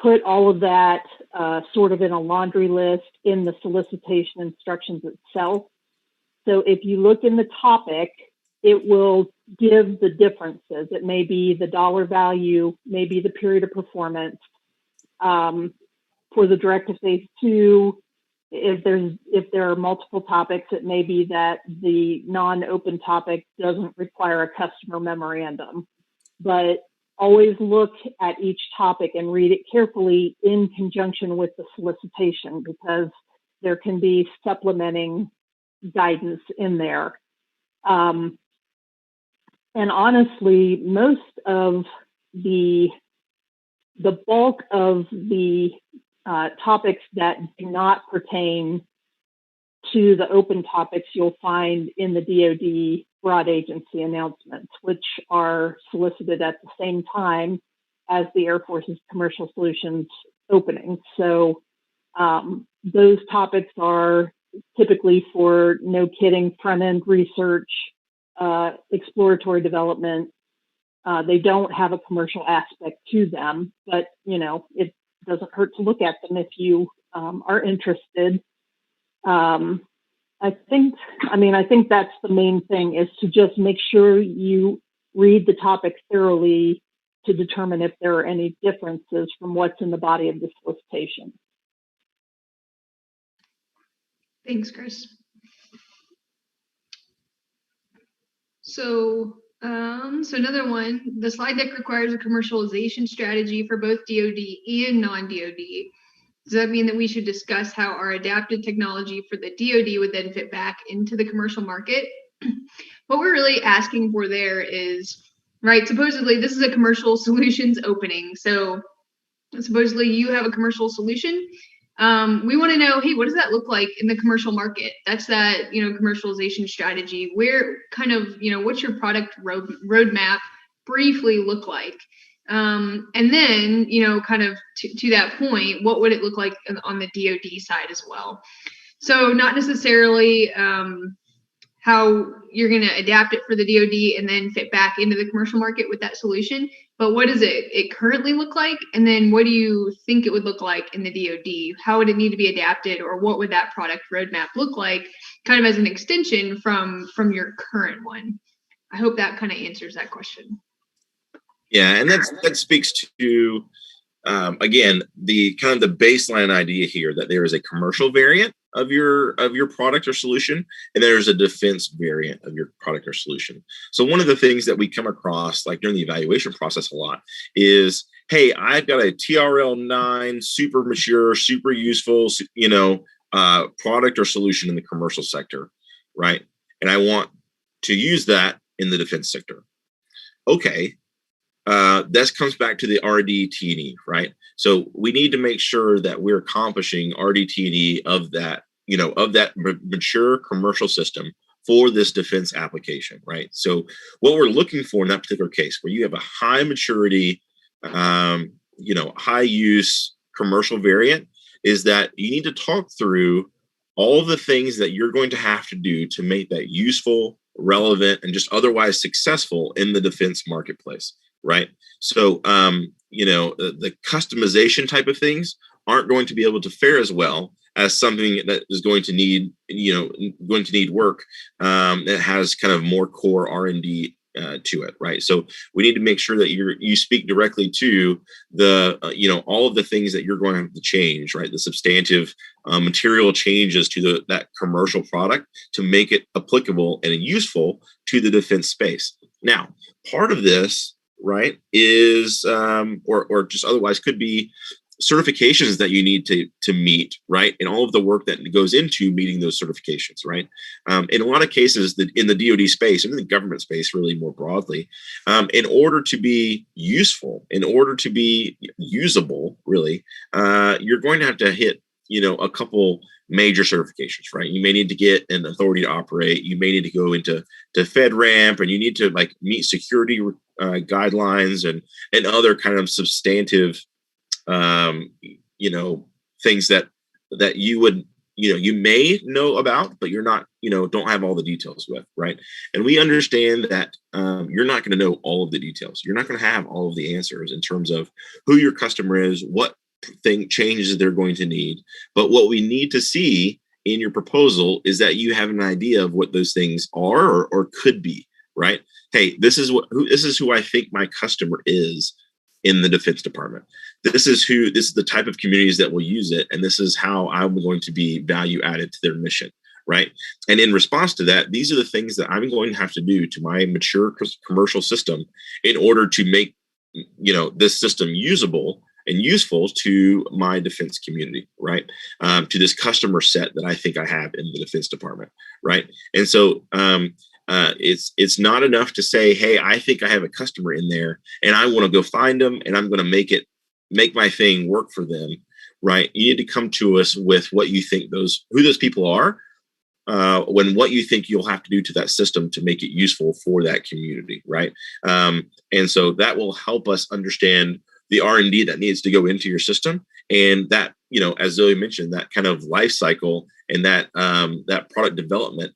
put all of that sort of in a laundry list in the solicitation instructions itself. So if you look in the topic, it will give the differences. It may be the dollar value, maybe the period of performance. For the direct to phase 2, if there are multiple topics, it may be that the non-open topic doesn't require a customer memorandum. But always look at each topic and read it carefully in conjunction with the solicitation because there can be supplementing guidance in there. And honestly, most of the bulk of the topics that do not pertain to the open topics you'll find in the DoD broad agency announcements, which are solicited at the same time as the Air Force's commercial solutions opening. So those topics are typically for no kidding front-end research, exploratory development. They don't have a commercial aspect to them, but it doesn't hurt to look at them if you are interested. I think that's the main thing, is to just make sure you read the topic thoroughly to determine if there are any differences from what's in the body of the solicitation. Thanks, Chris. So another one, the slide deck requires a commercialization strategy for both DoD and non-DoD. Does that mean that we should discuss how our adapted technology for the DoD would then fit back into the commercial market? What we're really asking for there is, right, supposedly this is a commercial solutions opening. So supposedly you have a commercial solution. We want to know, hey, what does that look like in the commercial market? That's that, commercialization strategy. Where kind of, what's your product roadmap briefly look like? And then, kind of to that point, what would it look like on the DoD side as well? So not necessarily how you're going to adapt it for the DoD and then fit back into the commercial market with that solution, but what does it currently look like? And then what do you think it would look like in the DoD? How would it need to be adapted, or what would that product roadmap look like, kind of as an extension from your current one? I hope that kind of answers that question. Yeah, and that speaks to again, the kind of the baseline idea here that there is a commercial variant of your product or solution, and there's a defense variant of your product or solution. So one of the things that we come across, like during the evaluation process a lot, is, hey, I've got a TRL-9, super mature, super useful, product or solution in the commercial sector, right? And I want to use that in the defense sector. Okay. That comes back to the RDT&E, right? So we need to make sure that we're accomplishing RDT&E of that, of that mature commercial system for this defense application, right? So what we're looking for in that particular case, where you have a high maturity, high use commercial variant, is that you need to talk through all the things that you're going to have to do to make that useful, relevant, and just otherwise successful in the defense marketplace. Right. So, the customization type of things aren't going to be able to fare as well as something that is going to need work that has kind of more core R&D to it. Right. So we need to make sure that you speak directly to the, all of the things that you're going to have to change, right? The substantive material changes to that commercial product to make it applicable and useful to the defense space. Now, part of this, right, is or just otherwise could be certifications that you need to meet, right, and all of the work that goes into meeting those certifications, right. In a lot of cases, in the DoD space and in the government space, really more broadly, in order to be useful, in order to be usable, really, you're going to have to hit a couple major certifications, right? You may need to get an authority to operate. You may need to go into FedRAMP, and you need to meet security guidelines and other kind of substantive, things that you would, you may know about, but you're not, don't have all the details with, right? And we understand that you're not going to know all of the details. You're not going to have all of the answers in terms of who your customer is, what changes they're going to need. But what we need to see in your proposal is that you have an idea of what those things are or could be, right? Hey, this is who I think my customer is in the Defense Department. This is the type of communities that will use it, and this is how I'm going to be value added to their mission, right? And in response to that, these are the things that I'm going to have to do to my mature commercial system in order to make this system usable and useful to my defense community, right? To this customer set that I think I have in the Defense Department, right? And so it's not enough to say, hey, I think I have a customer in there and I want to go find them and I'm going to make my thing work for them, right? You need to come to us with what you think who those people are, what you think you'll have to do to that system to make it useful for that community, right? And so that will help us understand the R&D that needs to go into your system, and that, as Zoe mentioned, that kind of life cycle and that product development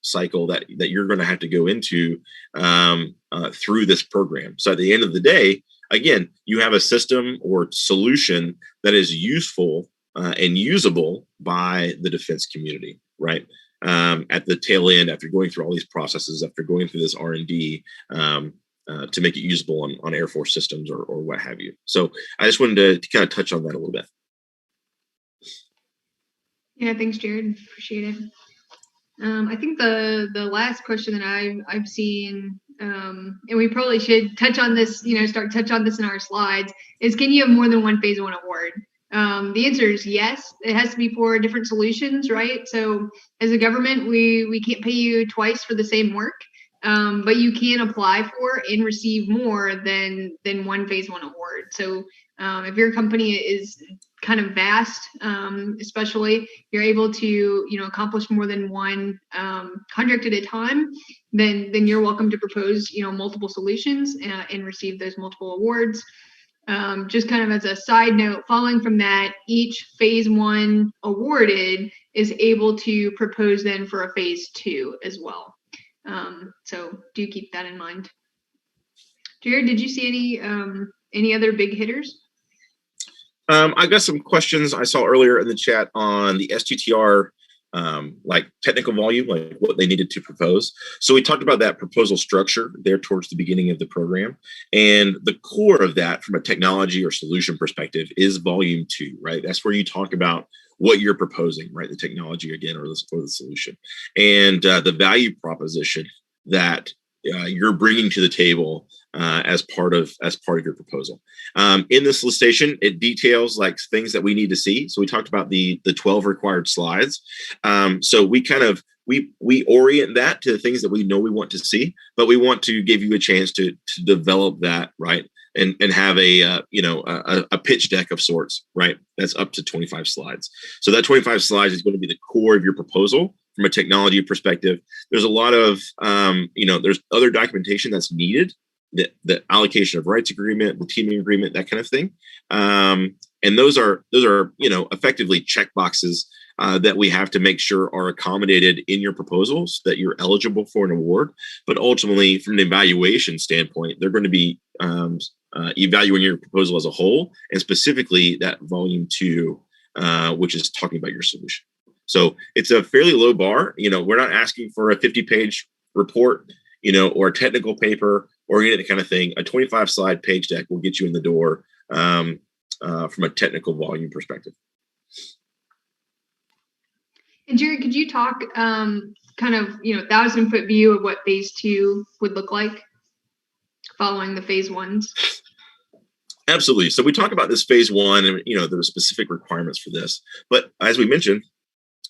cycle that you're going to have to go into through this program. So at the end of the day, again, you have a system or solution that is useful and usable by the defense community, right? At the tail end, after going through all these processes, after going through this R&D, to make it usable on Air Force systems or what have you. So I just wanted to kind of touch on that a little bit. Yeah, thanks, Jared. Appreciate it. I think the last question that I've seen, and we probably should touch on this, touch on this in our slides, is can you have more than one phase one award? The answer is yes. It has to be for different solutions, right? So as a government, we can't pay you twice for the same work. But you can apply for and receive more than one phase one award. So if your company is kind of vast, especially you're able to, accomplish more than one contract at a time, then you're welcome to propose, multiple solutions and receive those multiple awards. Just kind of as a side note, following from that, each phase 1 awarded is able to propose then for a phase 2 as well. So do keep that in mind. Jared, did you see any other big hitters? I got some questions I saw earlier in the chat on the STTR, like technical volume, like what they needed to propose. So we talked about that proposal structure there towards the beginning of the program. And the core of that from a technology or solution perspective is volume 2, right? That's where you talk about what you're proposing, right? The technology again, or the solution, and the value proposition that you're bringing to the table as part of your proposal. In the solicitation, it details like things that we need to see. So we talked about the 12 required slides. So we kind of we orient that to the things that we know we want to see, but we want to give you a chance to develop that, right? And have a pitch deck of sorts, right? That's up to 25 slides. So that 25 slides is going to be the core of your proposal from a technology perspective. There's a lot of, there's other documentation that's needed, the allocation of rights agreement, the teaming agreement, that kind of thing. And those are effectively check boxes that we have to make sure are accommodated in your proposals, that you're eligible for an award. But ultimately, from an evaluation standpoint, they're going to be evaluating your proposal as a whole, and specifically that volume 2, which is talking about your solution. So it's a fairly low bar. We're not asking for a 50-page report, or a technical paper or any of that kind of thing. A 25-slide page deck will get you in the door from a technical volume perspective. And Jared, could you talk kind of, 1,000-foot view of what phase 2 would look like following the phase 1s? Absolutely. So we talk about this phase 1 and, there are specific requirements for this. But as we mentioned,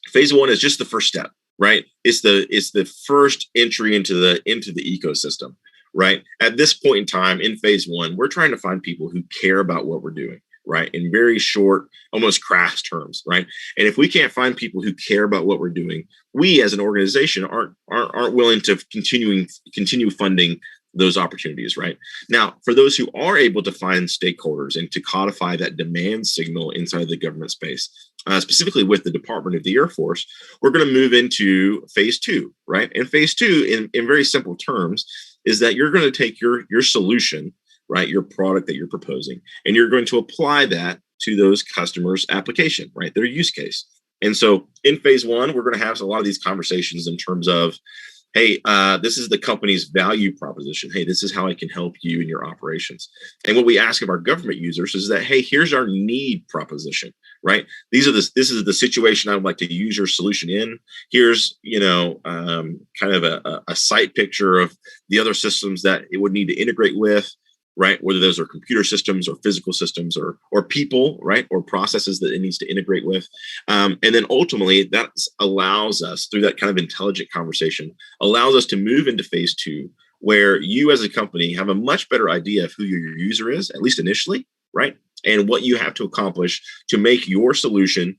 phase 1 is just the first step, right? It's the first entry into the ecosystem, right? At this point in time in phase 1, we're trying to find people who care about what we're doing, right? In very short, almost crass terms, right? And if we can't find people who care about what we're doing, we as an organization aren't willing to continue funding those opportunities, right? Now, for those who are able to find stakeholders and to codify that demand signal inside the government space, specifically with the Department of the Air Force, we're going to move into phase 2, right? And phase 2, in very simple terms, is that you're going to take your solution, right, your product that you're proposing, and you're going to apply that to those customers' application, right, their use case. And so in phase 1, we're going to have a lot of these conversations in terms of, hey, this is the company's value proposition. Hey, this is how I can help you in your operations. And what we ask of our government users is that, hey, here's our need proposition, right? This is the situation I would like to use your solution in. Here's, kind of a site picture of the other systems that it would need to integrate with, right? Whether those are computer systems or physical systems or people, right? Or processes that it needs to integrate with. And then ultimately that allows us, through that kind of intelligent conversation, allows us to move into phase 2, where you as a company have a much better idea of who your user is, at least initially, right? And what you have to accomplish to make your solution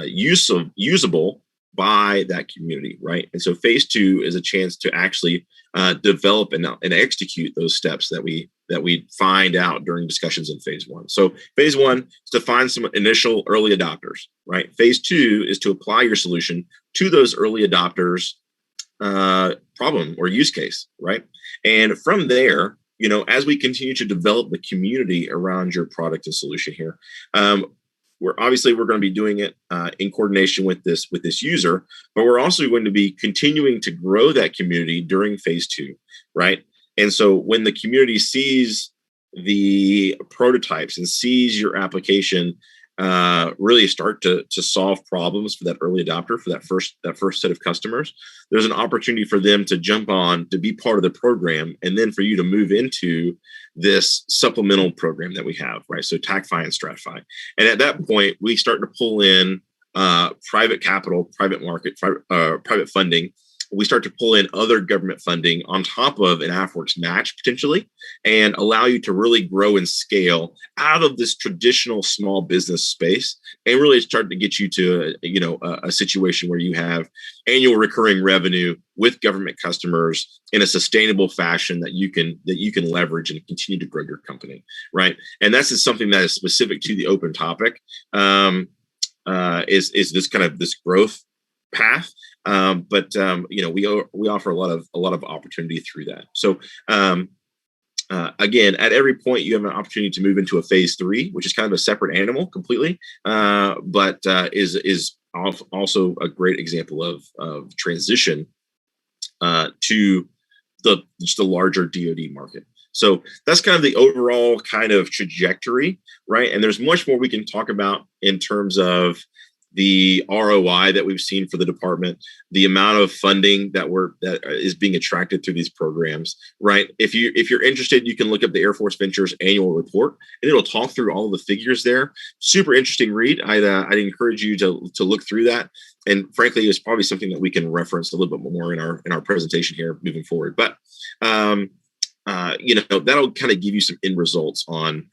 usable by that community, right? And so phase 2 is a chance to actually develop and execute those steps that we find out during discussions in phase 1. So phase 1 is to find some initial early adopters, right? Phase 2 is to apply your solution to those early adopters problem or use case, right? And from there, as we continue to develop the community around your product and solution here, we're going to be doing it in coordination with this user, but we're also going to be continuing to grow that community during phase 2, right? And so when the community sees the prototypes and sees your application really start to solve problems for that early adopter, for that first set of customers, there's an opportunity for them to jump on to be part of the program, and then for you to move into this supplemental program that we have, right? So TACFI and STRATFI. And at that point, we start to pull in private capital, private market, private funding we start to pull in other government funding on top of an Afwerx match potentially, and allow you to really grow and scale out of this traditional small business space, and really start to get you to a situation where you have annual recurring revenue with government customers in a sustainable fashion that you can leverage and continue to grow your company, right? And that's just something that is specific to the open topic. Is this kind of this growth path, but we offer a lot of opportunity through that. So again, at every point you have an opportunity to move into a phase 3, which is kind of a separate animal completely, but is also a great example of transition to just the larger DoD market. So that's kind of the overall kind of trajectory, right? And there's much more we can talk about in terms of the ROI that we've seen for the department, the amount of funding that is being attracted through these programs, right? If you're interested, you can look up the Air Force Ventures annual report, and it'll talk through all of the figures there. Super interesting read. I'd encourage you to look through that. And frankly, it's probably something that we can reference a little bit more in our presentation here moving forward. But that'll kind of give you some end results on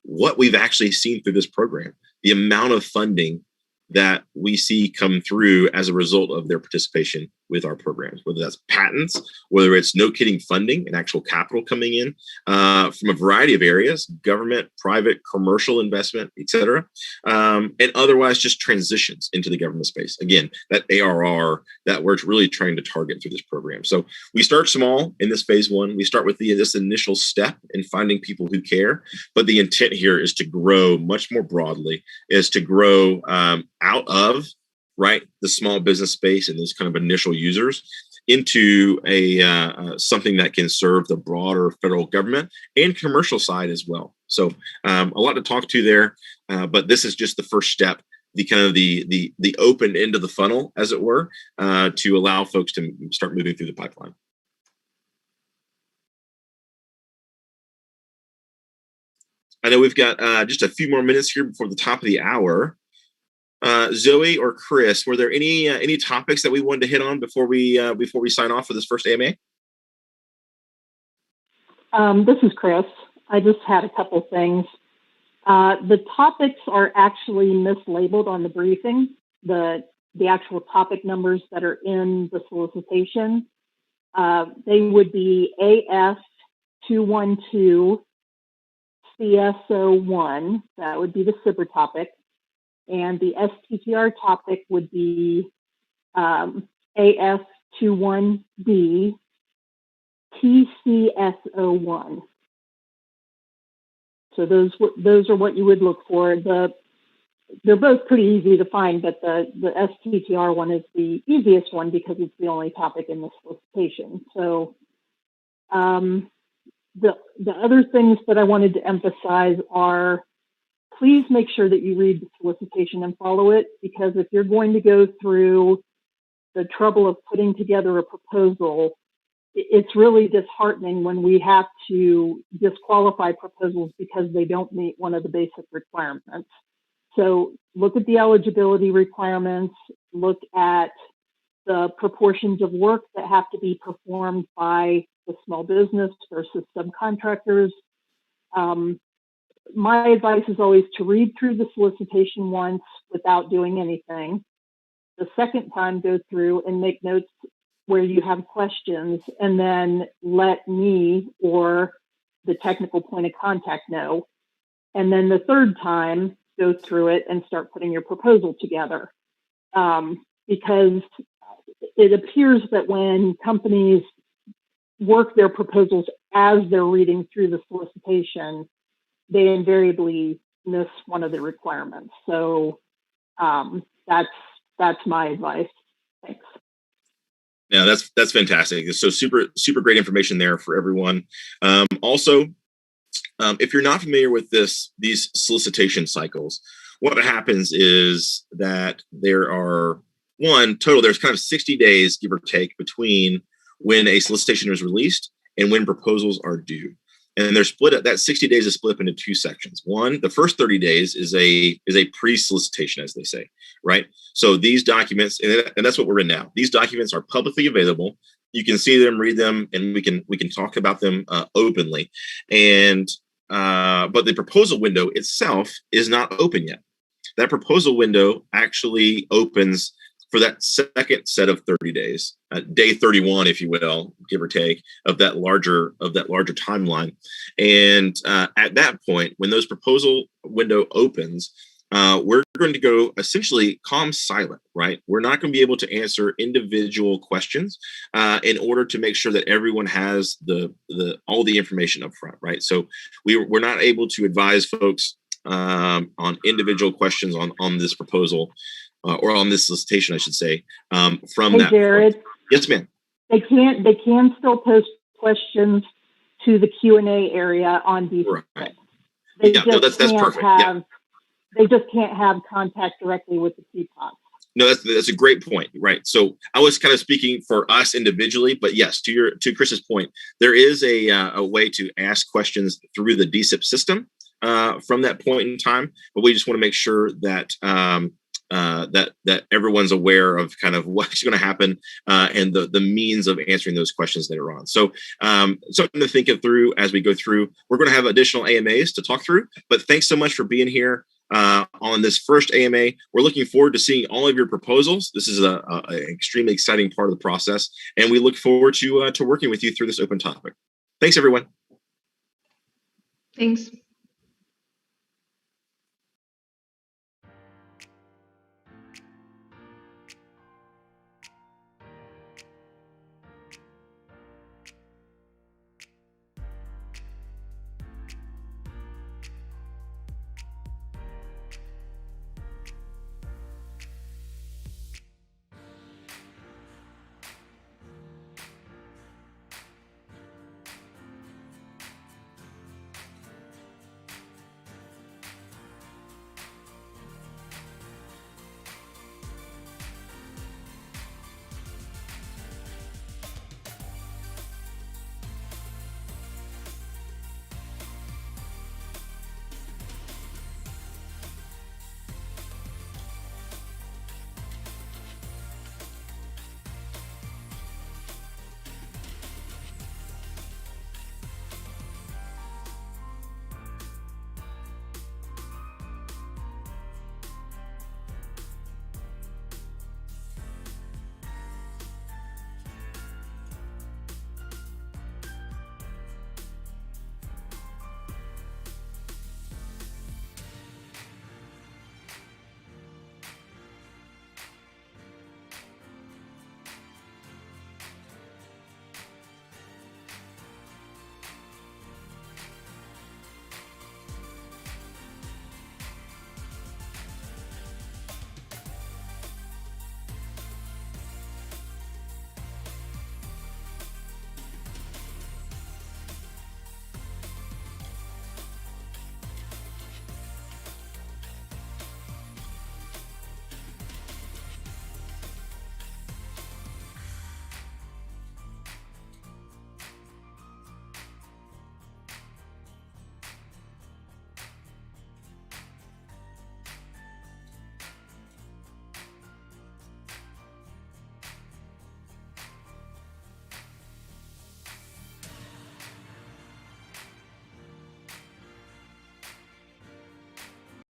what we've actually seen through this program, the amount of funding that we see come through as a result of their participation with our programs, whether that's patents, whether it's no kidding funding and actual capital coming in from a variety of areas, government, private, commercial investment, et cetera, and otherwise just transitions into the government space. Again, that ARR that we're really trying to target through this program. So we start small in this phase 1. We start with this initial step in finding people who care, but the intent here is to grow much more broadly, is to grow out of the small business space and those kind of initial users into something that can serve the broader federal government and commercial side as well. So a lot to talk to there, but this is just the first step, the kind of the open end of the funnel, as it were, to allow folks to start moving through the pipeline. I know we've got just a few more minutes here before the top of the hour. Zoe or Chris, were there any topics that we wanted to hit on before we sign off for this first AMA? This is Chris. I just had a couple things. The topics are actually mislabeled on the briefing. The actual topic numbers that are in the solicitation, they would be AS212 CSO1. That would be the SBIR topic. And the STTR topic would be AS21B TCSO1. So those are what you would look for. They're both pretty easy to find, but the STTR one is the easiest one because it's the only topic in the solicitation. So the other things that I wanted to emphasize are, please make sure that you read the solicitation and follow it, because if you're going to go through the trouble of putting together a proposal, it's really disheartening when we have to disqualify proposals because they don't meet one of the basic requirements. So look at the eligibility requirements, look at the proportions of work that have to be performed by the small business versus subcontractors. My advice is always to read through the solicitation once without doing anything. The second time, go through and make notes where you have questions, and then let me or the technical point of contact know. And then the third time, go through it and start putting your proposal together. Because it appears that when companies work their proposals as they're reading through the solicitation, they invariably miss one of the requirements. So that's my advice. Thanks. Yeah, that's fantastic. So super great information there for everyone. Also, if you're not familiar with these solicitation cycles, what happens is that there's kind of 60 days, give or take, between when a solicitation is released and when proposals are due. and they're split up. That 60 days is split up into two sections. One, the first 30 days is a pre-solicitation, as they say, right? So these documents, and that's what we're in now. These documents are publicly available. You can see them, read them, and we can talk about them openly. And but the proposal window itself is not open yet. That proposal window actually opens for that second set of 30 days, day 31, if you will, give or take, of that larger timeline. And at that point, when those proposal window opens, we're going to go essentially calm silent, right? We're not going to be able to answer individual questions in order to make sure that everyone has all the information up front, right? So we're not able to advise folks on individual questions on this proposal or on this solicitation, I should say. From that, Jared. Point. Yes, ma'am. They can still post questions to the Q&A area on DSIP. Right. Yeah, no, that's perfect. They just can't have contact directly with the CPOC. No, that's a great point, right? So I was kind of speaking for us individually, but yes, to Chris's point, there is a way to ask questions through the DSIP system from that point in time, but we just want to make sure that that everyone's aware of kind of what's going to happen and the means of answering those questions later on. So something to think of through as we go through. We're going to have additional AMAs to talk through, but thanks so much for being here on this first AMA. We're looking forward to seeing all of your proposals. This is an extremely exciting part of the process, and we look forward to working with you through this open topic. Thanks, everyone. Thanks.